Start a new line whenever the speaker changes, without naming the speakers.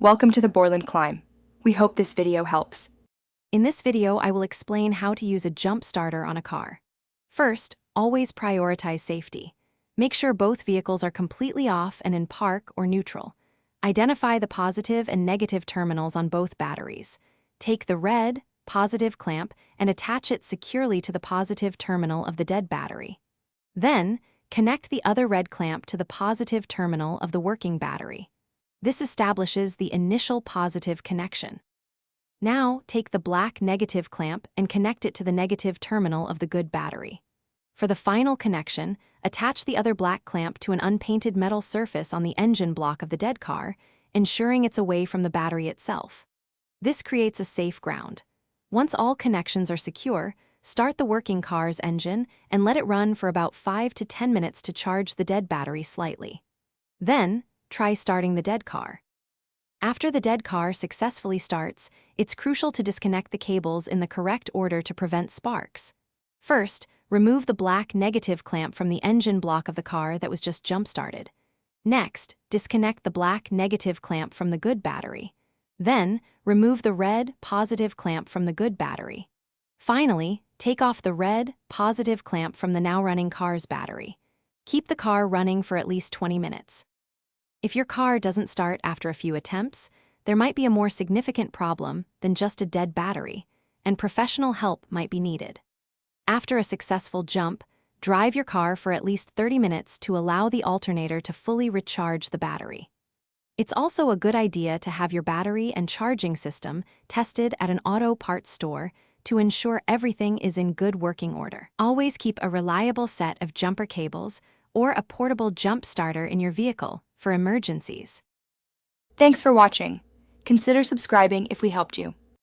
Welcome to the Borland Climb. We hope this video helps.
In this video, I will explain how to use a jump starter on a car. First, always prioritize safety. Make sure both vehicles are completely off and in park or neutral. Identify the positive and negative terminals on both batteries. Take the red, positive clamp and attach it securely to the positive terminal of the dead battery. Then, connect the other red clamp to the positive terminal of the working battery. This establishes the initial positive connection. Now, take the black negative clamp and connect it to the negative terminal of the good battery. For the final connection, attach the other black clamp to an unpainted metal surface on the engine block of the dead car, ensuring it's away from the battery itself. This creates a safe ground. Once all connections are secure, start the working car's engine and let it run for about 5 to 10 minutes to charge the dead battery slightly. Then, try starting the dead car. After the dead car successfully starts, it's crucial to disconnect the cables in the correct order to prevent sparks. First, remove the black negative clamp from the engine block of the car that was just jump-started. Next, disconnect the black negative clamp from the good battery. Then, remove the red positive clamp from the good battery. Finally, take off the red positive clamp from the now running car's battery. Keep the car running for at least 20 minutes. If your car doesn't start after a few attempts, there might be a more significant problem than just a dead battery, and professional help might be needed. After a successful jump, drive your car for at least 30 minutes to allow the alternator to fully recharge the battery. It's also a good idea to have your battery and charging system tested at an auto parts store to ensure everything is in good working order. Always keep a reliable set of jumper cables or a portable jump starter in your vehicle for emergencies.
Thanks for watching. Consider subscribing if we helped you.